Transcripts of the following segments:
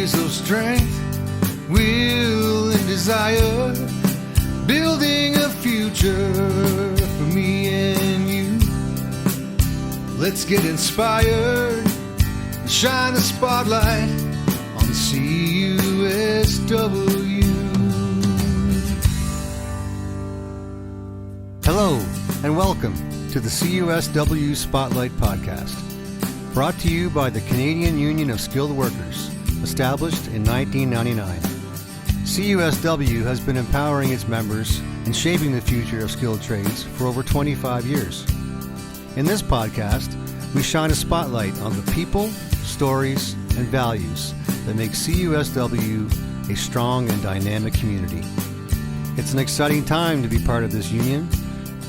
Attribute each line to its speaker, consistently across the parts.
Speaker 1: years of strength, will, and desire, building a future for me and you. Let's get inspired and shine a spotlight on the CUSW. Hello, and welcome to the CUSW Spotlight Podcast, brought to you by the Canadian Union of Skilled Workers, established in 1999. CUSW has been empowering its members and shaping the future of skilled trades for over 25 years. In this podcast, we shine a spotlight on the people, stories, and values that make CUSW a strong and dynamic community. It's an exciting time to be part of this union,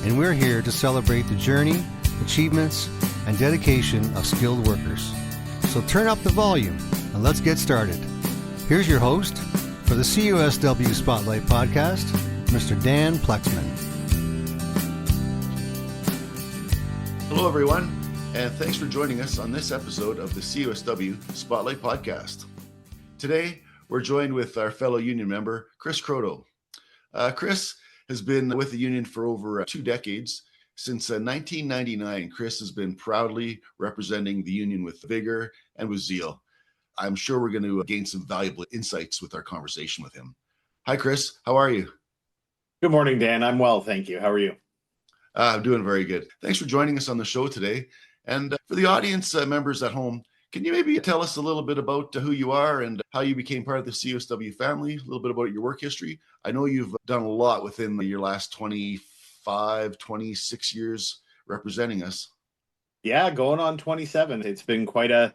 Speaker 1: and we're here to celebrate the journey, achievements, and dedication of skilled workers. So turn up the volume and let's get started. Here's your host for the CUSW Spotlight Podcast, Mr. Dan Plexman.
Speaker 2: Hello, everyone, and thanks for joining us on this episode of the CUSW Spotlight Podcast. Today, we're joined with our fellow union member, Kris Croteau. Kris has been with the union for over 2 decades. Since 1999, Kris has been proudly representing the union with vigor and with zeal. I'm sure we're going to gain some valuable insights with our conversation with him. Hi, Kris. How are you?
Speaker 3: Good morning, Dan. I'm well, thank you. How are you?
Speaker 2: I'm doing very good. Thanks for joining us on the show today. And for the audience members at home, can you maybe tell us a little bit about who you are and how you became part of the CUSW family, a little bit about your work history? I know you've done a lot within your last 26 years representing us.
Speaker 3: Yeah, going on 27. It's been quite an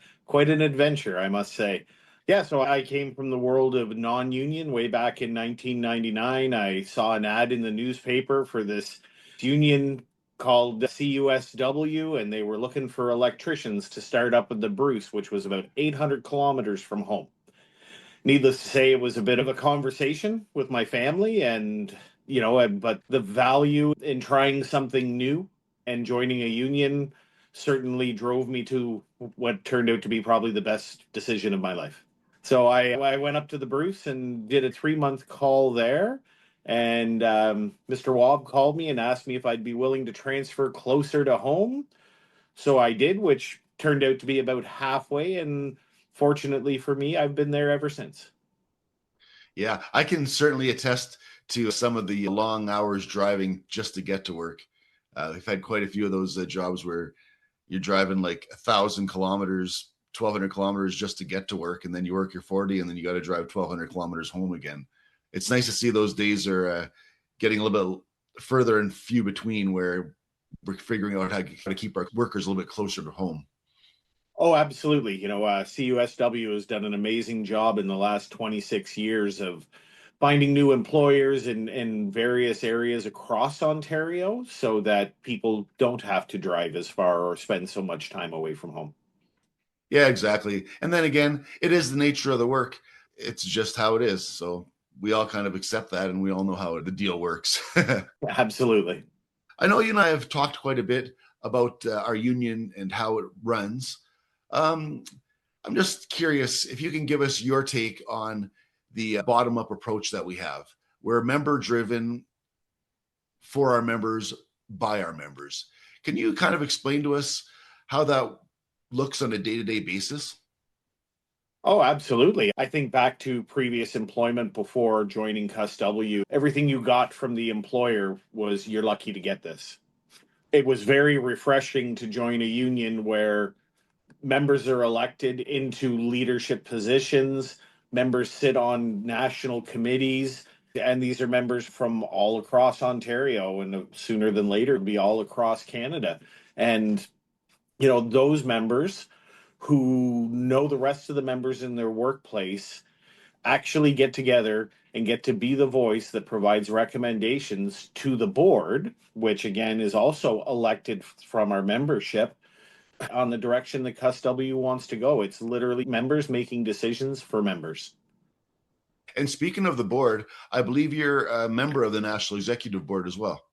Speaker 3: adventure, I must say. Yeah, so I came from the world of non-union way back in 1999. I saw an ad in the newspaper for this union called CUSW, and they were looking for electricians to start up at the Bruce, which was about 800 kilometers from home. Needless to say, it was a bit of a conversation with my family, and but the value in trying something new and joining a union certainly drove me to what turned out to be probably the best decision of my life. So I went up to the Bruce and did a 3-month call there. And Mr. 𝗞𝗏 called me and asked me if I'd be willing to transfer closer to home. So I did, which turned out to be about halfway. And fortunately for me, I've been there ever since.
Speaker 2: Yeah, I can certainly attest to some of the long hours driving just to get to work. We've had quite a few of those jobs where you're driving like 1,000 kilometers, 1,200 kilometers just to get to work. And then you work your 40 and then you got to drive 1,200 kilometers home again. It's nice to see those days are getting a little bit further and few between, where we're figuring out how to keep our workers a little bit closer to home.
Speaker 3: Oh, absolutely. CUSW has done an amazing job in the last 26 years of finding new employers in various areas across Ontario so that people don't have to drive as far or spend so much time away from home.
Speaker 2: Yeah, exactly. And then again, it is the nature of the work. It's just how it is. So we all kind of accept that, and we all know how the deal works.
Speaker 3: Absolutely.
Speaker 2: I know you and I have talked quite a bit about our union and how it runs. I'm just curious if you can give us your take on the bottom-up approach that we have. We're member-driven, for our members, by our members. Can you kind of explain to us how that looks on a day-to-day basis?
Speaker 3: Oh, absolutely. I think back to previous employment before joining CUSW, everything you got from the employer was, you're lucky to get this. It was very refreshing to join a union where members are elected into leadership positions, members sit on national committees, and these are members from all across Ontario, and sooner than later it'll be all across Canada. And, those members who know the rest of the members in their workplace actually get together and get to be the voice that provides recommendations to the board, which again is also elected from our membership, on the direction that CUSW wants to go. It's literally members making decisions for members.
Speaker 2: And speaking of the board, I believe you're a member of the National Executive Board as well.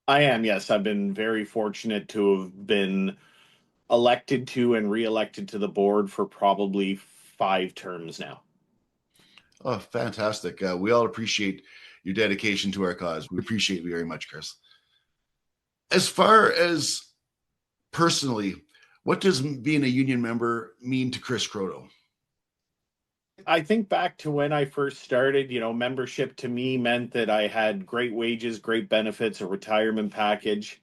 Speaker 3: I am, yes. I've been very fortunate to have been elected to and re-elected to the board for probably 5 terms now.
Speaker 2: Oh, fantastic. We all appreciate your dedication to our cause. We appreciate you very much, Kris. As far as personally, what does being a union member mean to Kris Croteau?
Speaker 3: I think back to when I first started, membership to me meant that I had great wages, great benefits, a retirement package.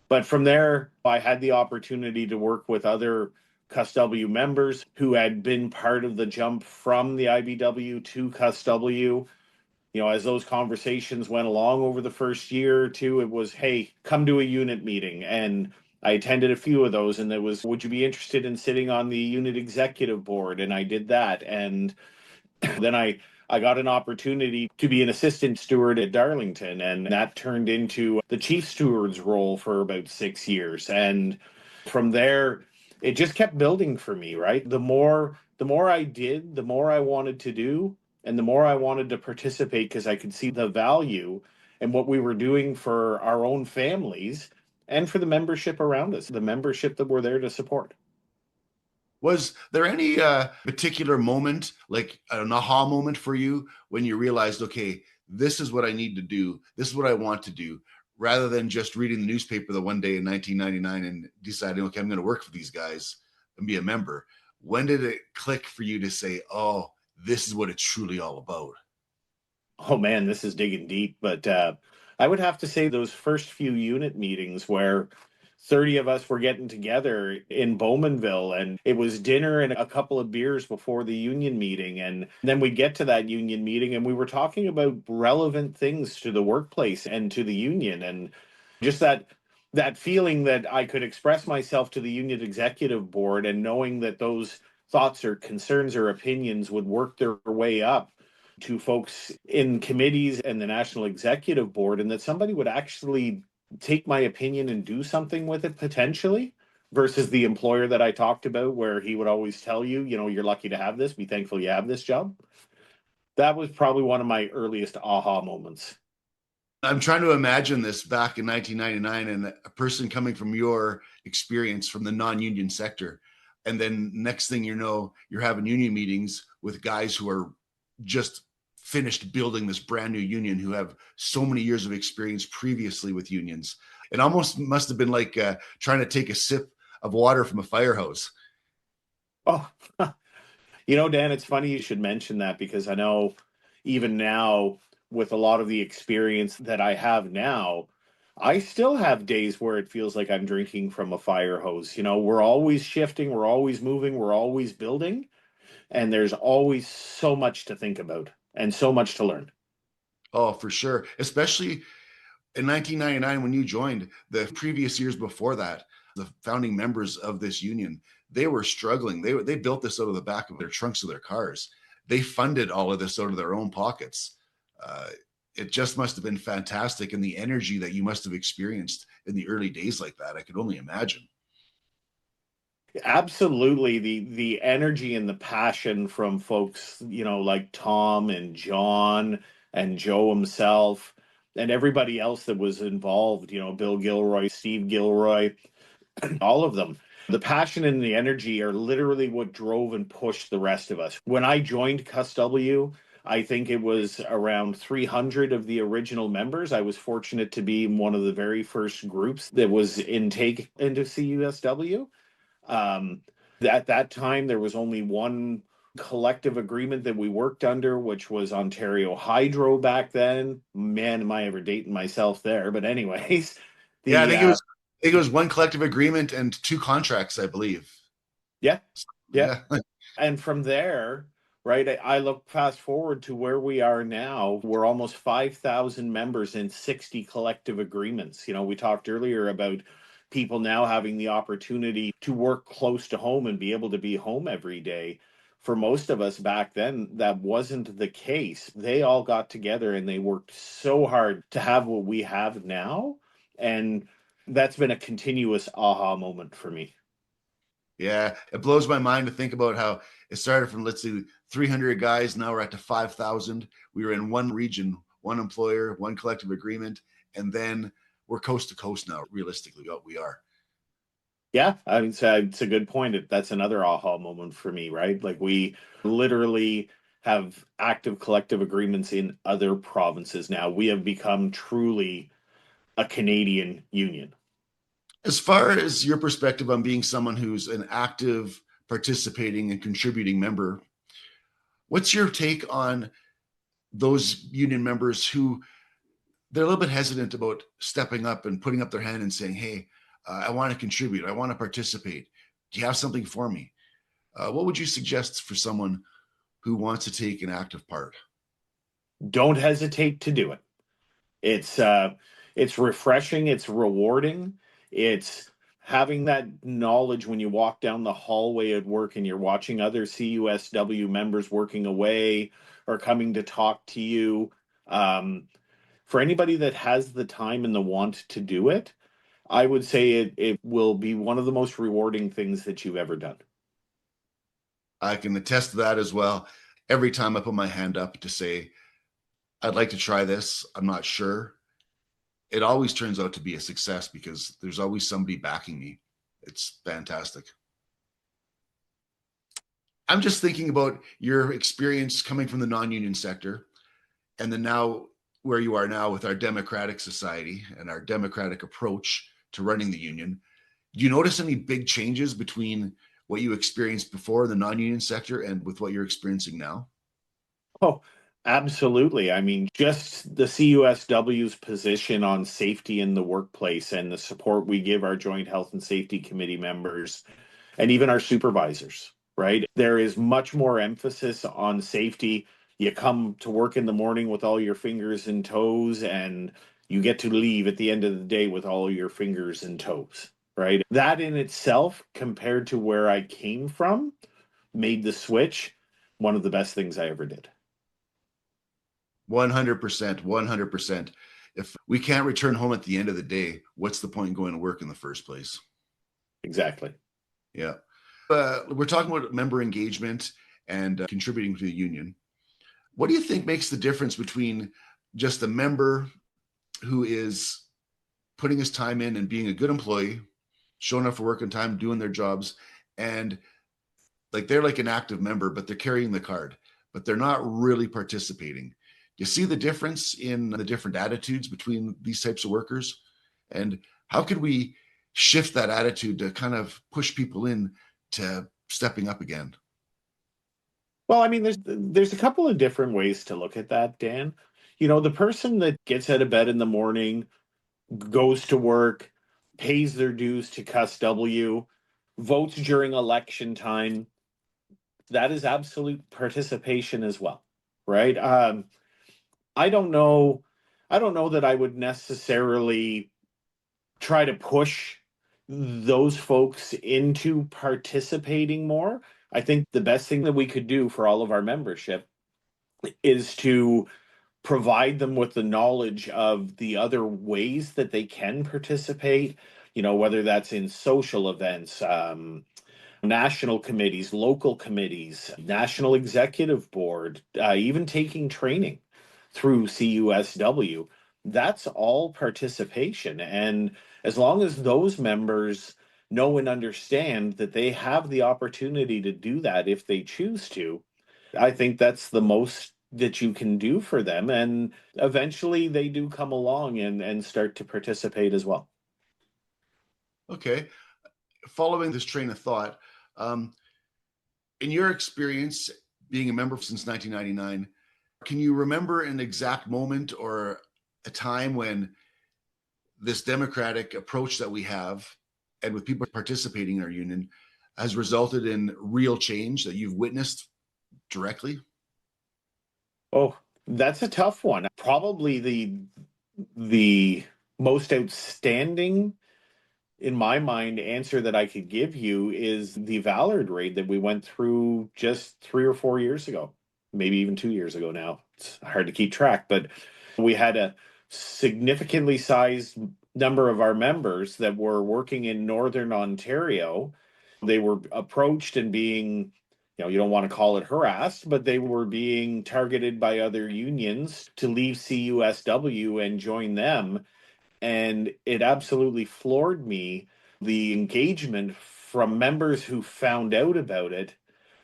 Speaker 3: But from there, I had the opportunity to work with other CUSW members who had been part of the jump from the IBW to CUSW. As those conversations went along over the first year or two, it was, hey, come to a unit meeting. And I attended a few of those, and there was, would you be interested in sitting on the unit executive board? And I did that. And then I got an opportunity to be an assistant steward at Darlington, and that turned into the chief steward's role for about 6 years. And from there, it just kept building for me, right? The more I did, the more I wanted to do, and the more I wanted to participate because I could see the value in what we were doing for our own families and for the membership around us, the membership that we're there to support.
Speaker 2: Was there any particular moment, like an aha moment for you when you realized, okay, this is what I need to do, this is what I want to do, rather than just reading the newspaper the one day in 1999 and deciding, okay, I'm going to work for these guys and be a member? When did it click for you to say, oh, this is what it's truly all about?
Speaker 3: Oh man, this is digging deep, but I would have to say those first few unit meetings where 30 of us were getting together in Bowmanville, and it was dinner and a couple of beers before the union meeting. And then we'd get to that union meeting and we were talking about relevant things to the workplace and to the union. And just that feeling that I could express myself to the union executive board, and knowing that those thoughts or concerns or opinions would work their way up to folks in committees and the national executive board, and that somebody would actually take my opinion and do something with it potentially, versus the employer that I talked about where he would always tell you, you're lucky to have this, be thankful you have this job. That was probably one of my earliest aha moments.
Speaker 2: I'm trying to imagine this back in 1999 and a person coming from your experience from the non-union sector. And then next thing you know, you're having union meetings with guys who are just finished building this brand new union, who have so many years of experience previously with unions. It almost must have been like trying to take a sip of water from a fire hose.
Speaker 3: Oh, Dan, it's funny you should mention that, because I know even now, with a lot of the experience that I have now, I still have days where it feels like I'm drinking from a fire hose. We're always shifting, we're always moving, we're always building, and there's always so much to think about and so much to learn.
Speaker 2: Oh, for sure. Especially in 1999 when you joined. The previous years before that, the founding members of this union, they were struggling. They built this out of the back of their trunks of their cars. They funded all of this out of their own pockets. It just must have been fantastic, and the energy that you must have experienced in the early days like that, I could only imagine.
Speaker 3: Absolutely, the energy and the passion from folks, like Tom and John and Joe himself and everybody else that was involved, Bill Gilroy, Steve Gilroy, all of them. The passion and the energy are literally what drove and pushed the rest of us. When I joined CUSW, I think it was around 300 of the original members. I was fortunate to be one of the very first groups that was intake into CUSW. At that time, there was only one collective agreement that we worked under, which was Ontario Hydro back then. Man, am I ever dating myself there? But anyways,
Speaker 2: Yeah, I think it was one collective agreement and two contracts, I believe.
Speaker 3: yeah.
Speaker 2: Yeah.
Speaker 3: And from there, right, I look fast forward to where we are now. We're almost 5,000 members in 60 collective agreements. We talked earlier about people now having the opportunity to work close to home and be able to be home every day. For most of us back then, that wasn't the case. They all got together and they worked so hard to have what we have now. And that's been a continuous aha moment for me.
Speaker 2: Yeah, it blows my mind to think about how it started from, let's see, 300 guys. Now we're at to 5,000. We were in one region, one employer, one collective agreement, and then we're coast to coast now. Realistically, what we are.
Speaker 3: Yeah, it's a good point. That's another aha moment for me, right? Like we literally have active collective agreements in other provinces now. We have become truly a Canadian union.
Speaker 2: As far as your perspective on being someone who's an active, participating, and contributing member, what's your take on those union members who they're a little bit hesitant about stepping up and putting up their hand and saying, hey, I want to contribute. I want to participate. Do you have something for me? What would you suggest for someone who wants to take an active part?
Speaker 3: Don't hesitate to do it. It's refreshing. It's rewarding. It's having that knowledge when you walk down the hallway at work and you're watching other CUSW members working away or coming to talk to you. For anybody that has the time and the want to do it, I would say it will be one of the most rewarding things that you've ever done.
Speaker 2: I can attest to that as well. Every time I put my hand up to say, I'd like to try this, I'm not sure, it always turns out to be a success because there's always somebody backing me. It's fantastic. I'm just thinking about your experience coming from the non-union sector and then now where you are now with our democratic society and our democratic approach to running the union. Do you notice any big changes between what you experienced before in the non-union sector and with what you're experiencing now?
Speaker 3: Oh, absolutely. I mean, just the CUSW's position on safety in the workplace and the support we give our Joint Health and Safety Committee members and even our supervisors, right? There is much more emphasis on safety. You come to work in the morning with all your fingers and toes, and you get to leave at the end of the day with all your fingers and toes, right? That in itself, compared to where I came from, made the switch one of the best things I ever did.
Speaker 2: 100%, 100%. If we can't return home at the end of the day, what's the point in going to work in the first place?
Speaker 3: Exactly.
Speaker 2: Yeah. We're talking about member engagement and contributing to the union. What do you think makes the difference between just a member who is putting his time in and being a good employee, showing up for work on time, doing their jobs, and like they're like an active member, but they're carrying the card, but they're not really participating? You see the difference in the different attitudes between these types of workers? And how could we shift that attitude to kind of push people in to stepping up again?
Speaker 3: Well, I mean, there's a couple of different ways to look at that, Dan. You know, the person that gets out of bed in the morning, goes to work, pays their dues to CUSW, votes during election time, that is absolute participation as well, right? I don't know that I would necessarily try to push those folks into participating more. I think the best thing that we could do for all of our membership is to provide them with the knowledge of the other ways that they can participate, you know, whether that's in social events, national committees, local committees, national executive board, even taking training through CUSW. That's all participation. And as long as those members know and understand that they have the opportunity to do that if they choose to, I think that's the most that you can do for them. And eventually they do come along and start to participate as well.
Speaker 2: Okay. Following this train of thought, in your experience being a member since 1999, can you remember an exact moment or a time when this democratic approach that we have and with people participating in our union has resulted in real change that you've witnessed directly?
Speaker 3: Oh, that's a tough one. Probably the most outstanding, in my mind, answer that I could give you is the Ballard raid that we went through just 3 or 4 years ago, maybe even 2 years ago now. It's hard to keep track, but we had a significantly sized number of our members that were working in Northern Ontario. They were approached and being, you know, you don't want to call it harassed, but they were being targeted by other unions to leave CUSW and join them. And it absolutely floored me, the engagement from members who found out about it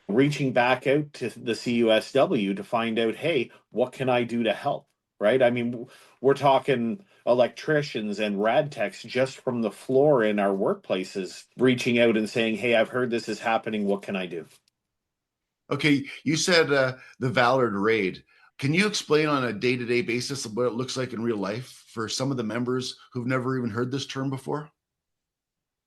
Speaker 3: reaching back out to the CUSW to find out, hey, what can I do to help? Right? I mean, we're talking electricians and rad techs just from the floor in our workplaces reaching out and saying, hey, I've heard this is happening. What can I do?
Speaker 2: Okay, you said the Ballard raid. Can you explain on a day-to-day basis what it looks like in real life for some of the members who've never even heard this term before?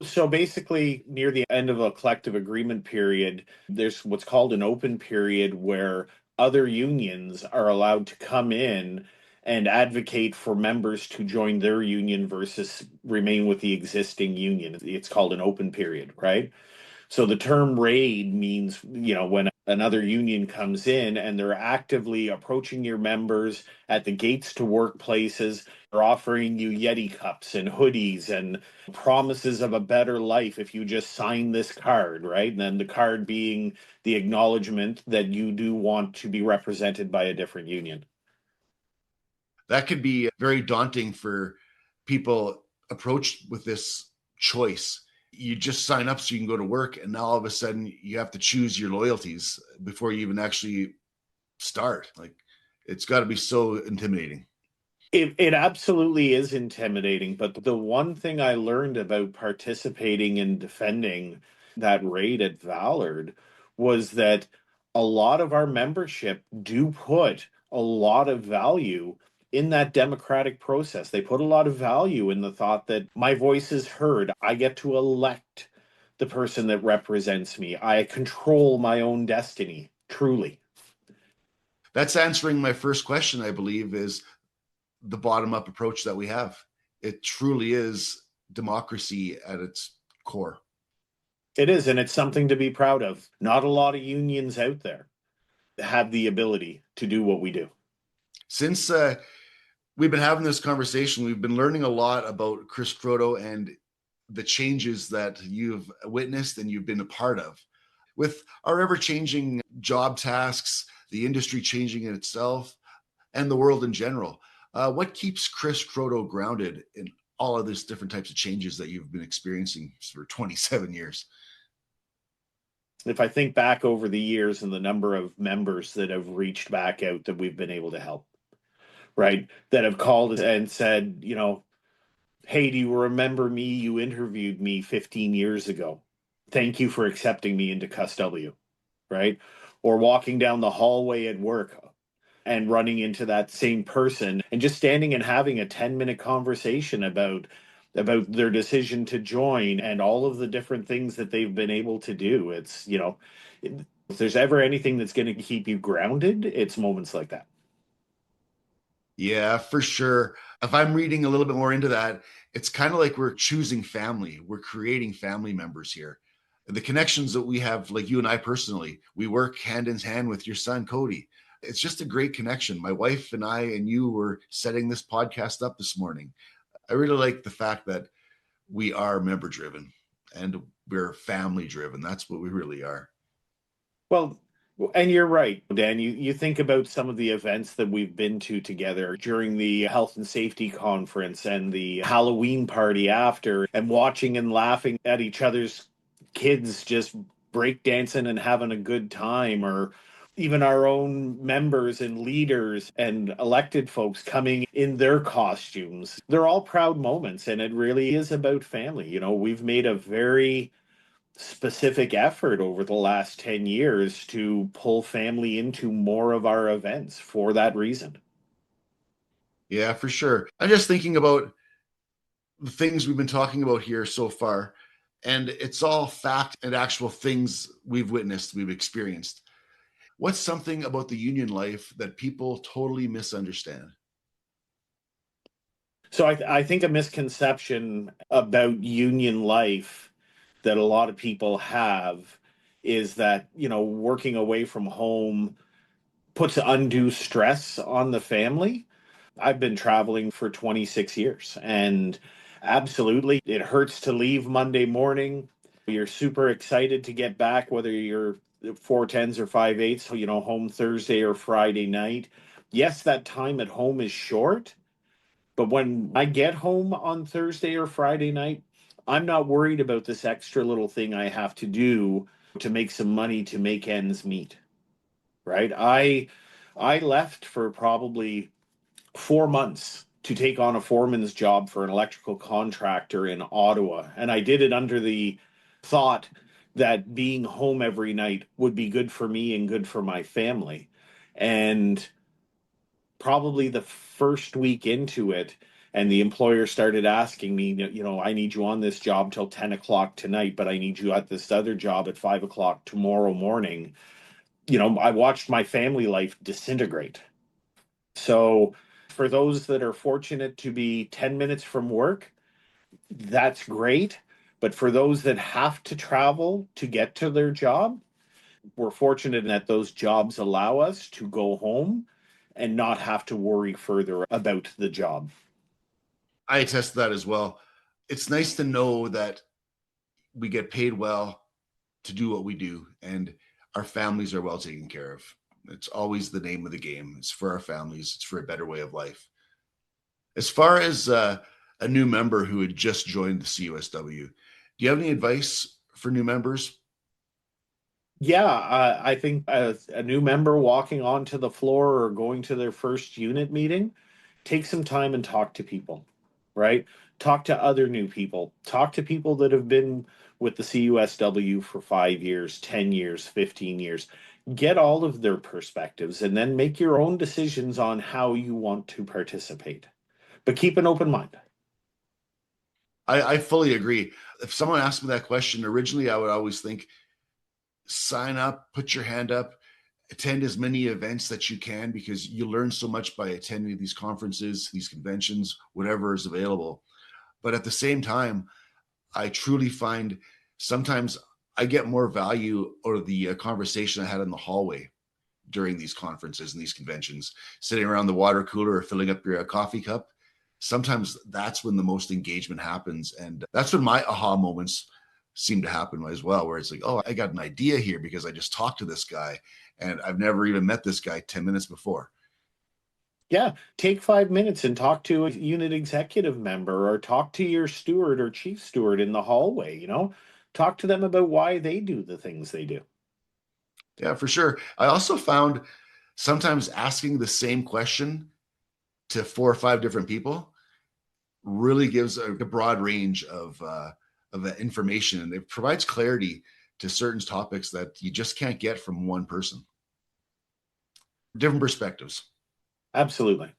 Speaker 3: So basically, near the end of a collective agreement period, there's what's called an open period where other unions are allowed to come in and advocate for members to join their union versus remain with the existing union. It's called an open period, right? So the term raid means, when another union comes in and they're actively approaching your members at the gates to workplaces, they're offering you Yeti cups and hoodies and promises of a better life if you just sign this card, right? And then the card being the acknowledgement that you do want to be represented by a different union.
Speaker 2: That could be very daunting for people approached with this choice. You just sign up so you can go to work, and now all of a sudden you have to choose your loyalties before you even actually start. Like, it's got to be so intimidating.
Speaker 3: It absolutely is intimidating, but the one thing I learned about participating in defending that raid at Ballard was that a lot of our membership do put a lot of value in that democratic process. They put a lot of value in the thought that my voice is heard. I get to elect the person that represents me. I control my own destiny, truly.
Speaker 2: That's answering my first question, I believe, is the bottom-up approach that we have. It truly is democracy at its core.
Speaker 3: It is, and it's something to be proud of. Not a lot of unions out there have the ability to do what we do.
Speaker 2: Since we've been having this conversation, we've been learning a lot about Kris Croteau and the changes that you've witnessed and you've been a part of. With our ever-changing job tasks, the industry changing in itself, and the world in general, what keeps Kris Croteau grounded in all of these different types of changes that you've been experiencing for 27 years?
Speaker 3: If I think back over the years and the number of members that have reached back out that we've been able to help, right? That have called and said, hey, do you remember me? You interviewed me 15 years ago. Thank you for accepting me into CUSW, right? Or walking down the hallway at work and running into that same person and just standing and having a 10-minute conversation about their decision to join and all of the different things that they've been able to do. It's, if there's ever anything that's going to keep you grounded, it's moments like that.
Speaker 2: Yeah, for sure. If I'm reading a little bit more into that, it's kind of like we're choosing family. We're creating family members here. The connections that we have, like you and I personally, we work hand in hand with your son, Cody. It's just a great connection. My wife and I and you were setting this podcast up this morning. I really like the fact that we are member driven and we're family driven. That's what we really are.
Speaker 3: Well, and you're right, Dan. You think about some of the events that we've been to together during the health and safety conference and the Halloween party after, and watching and laughing at each other's kids just breakdancing and having a good time, or even our own members and leaders and elected folks coming in their costumes. They're all proud moments, and it really is about family. We've made a very specific effort over the last 10 years to pull family into more of our events for that reason.
Speaker 2: Yeah, for sure. I'm just thinking about the things we've been talking about here so far, and it's all fact and actual things we've witnessed, we've experienced. What's something about the union life that people totally misunderstand?
Speaker 3: So I think a misconception about union life that a lot of people have is that, working away from home puts undue stress on the family. I've been traveling for 26 years, and absolutely, it hurts to leave Monday morning. You're super excited to get back, whether you're 410s or 5/8, home Thursday or Friday night. Yes, that time at home is short, but when I get home on Thursday or Friday night, I'm not worried about this extra little thing I have to do to make some money to make ends meet, right? I left for probably 4 months to take on a foreman's job for an electrical contractor in Ottawa. And I did it under the thought that being home every night would be good for me and good for my family. And probably the first week into it, and the employer started asking me, I need you on this job till 10 o'clock tonight, but I need you at this other job at 5 o'clock tomorrow morning. I watched my family life disintegrate. So for those that are fortunate to be 10 minutes from work, that's great. But for those that have to travel to get to their job, we're fortunate that those jobs allow us to go home and not have to worry further about the job.
Speaker 2: I attest to that as well. It's nice to know that we get paid well to do what we do, and our families are well taken care of. It's always the name of the game. It's for our families. It's for a better way of life. As far as a new member who had just joined the CUSW, do you have any advice for new members?
Speaker 3: Yeah, I think a new member walking onto the floor or going to their first unit meeting, take some time and talk to people, right? Talk to other new people. Talk to people that have been with the CUSW for 5 years, 10 years, 15 years. Get all of their perspectives and then make your own decisions on how you want to participate. But keep an open mind.
Speaker 2: I fully agree. If someone asked me that question, originally I would always think, sign up, put your hand up, attend as many events that you can, because you learn so much by attending these conferences, these conventions, whatever is available. But at the same time, I truly find sometimes I get more value out of the conversation I had in the hallway during these conferences and these conventions, sitting around the water cooler or filling up your coffee cup. Sometimes that's when the most engagement happens. And that's when my aha moments seem to happen as well, where it's like, oh, I got an idea here because I just talked to this guy and I've never even met this guy 10 minutes before.
Speaker 3: Yeah, take 5 minutes and talk to a unit executive member or talk to your steward or chief steward in the hallway, talk to them about why they do the things they do.
Speaker 2: Yeah, for sure. I also found sometimes asking the same question to 4 or 5 different people really gives a broad range of information, and it provides clarity to certain topics that you just can't get from one person. Different perspectives.
Speaker 3: Absolutely.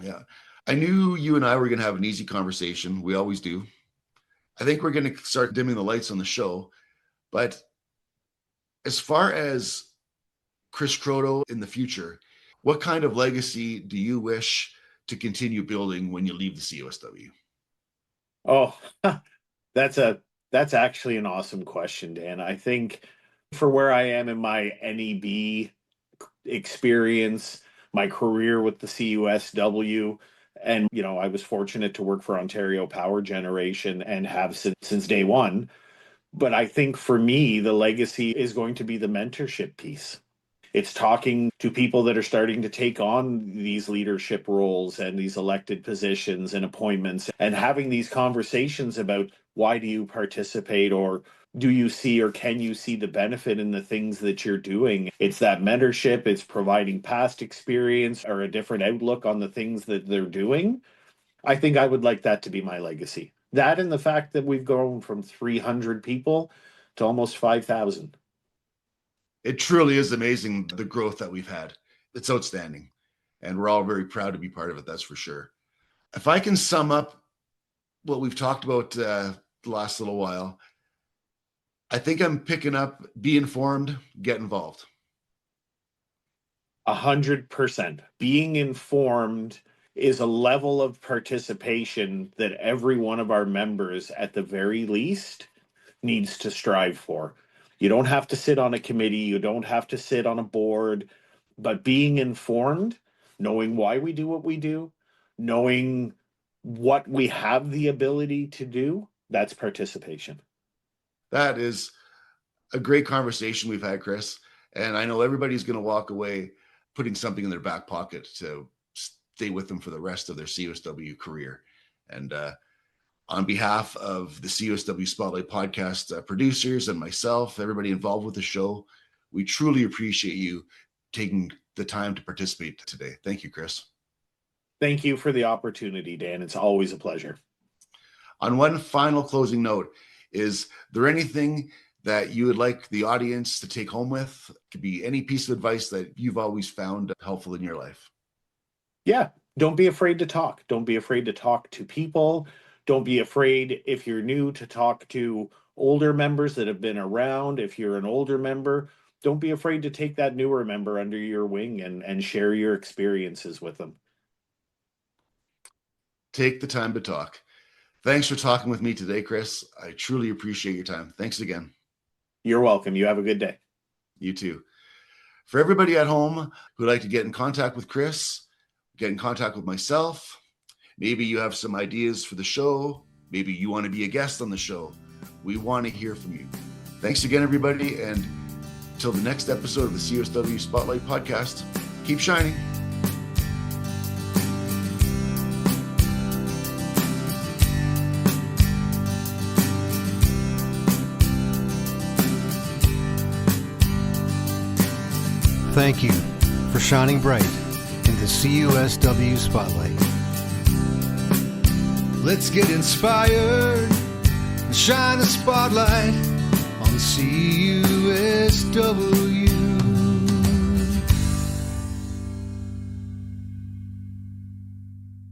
Speaker 2: Yeah. I knew you and I were going to have an easy conversation. We always do. I think we're going to start dimming the lights on the show. But as far as Kris Croteau in the future, what kind of legacy do you wish to continue building when you leave the CUSW?
Speaker 3: Oh, that's actually an awesome question, Dan. I think for where I am in my NEB experience, my career with the CUSW, and I was fortunate to work for Ontario Power Generation and have since day one. But I think for me, the legacy is going to be the mentorship piece. It's talking to people that are starting to take on these leadership roles and these elected positions and appointments, and having these conversations about why do you participate, or do you see or can you see the benefit in the things that you're doing? It's that mentorship, it's providing past experience or a different outlook on the things that they're doing. I think I would like that to be my legacy. That and the fact that we've grown from 300 people to almost 5,000.
Speaker 2: It truly is amazing, the growth that we've had. It's outstanding. And we're all very proud to be part of it, that's for sure. If I can sum up what we've talked about the last little while, I think I'm picking up, be informed, get involved.
Speaker 3: 100%. Being informed is a level of participation that every one of our members, at the very least, needs to strive for. You don't have to sit on a committee, you don't have to sit on a board, but being informed, knowing why we do what we do, knowing what we have the ability to do, that's participation.
Speaker 2: That is a great conversation we've had, Kris. And I know everybody's going to walk away putting something in their back pocket to stay with them for the rest of their CUSW career. And On behalf of the CUSW Spotlight Podcast producers and myself, everybody involved with the show, we truly appreciate you taking the time to participate today. Thank you, Kris.
Speaker 3: Thank you for the opportunity, Dan. It's always a pleasure.
Speaker 2: On one final closing note, is there anything that you would like the audience to take home with? It could be any piece of advice that you've always found helpful in your life.
Speaker 3: Yeah, don't be afraid to talk. Don't be afraid to talk to people. Don't be afraid, if you're new, to talk to older members that have been around. If you're an older member, don't be afraid to take that newer member under your wing and share your experiences with them.
Speaker 2: Take the time to talk. Thanks for talking with me today, Kris. I truly appreciate your time. Thanks again.
Speaker 3: You're welcome. You have a good day.
Speaker 2: You too. For everybody at home who'd like to get in contact with Kris, get in contact with myself, maybe you have some ideas for the show, maybe you want to be a guest on the show, we want to hear from you. Thanks again, everybody, and until the next episode of the CUSW Spotlight Podcast, keep shining.
Speaker 1: Thank you for shining bright in the CUSW Spotlight. Let's get inspired and shine a spotlight on the CUSW.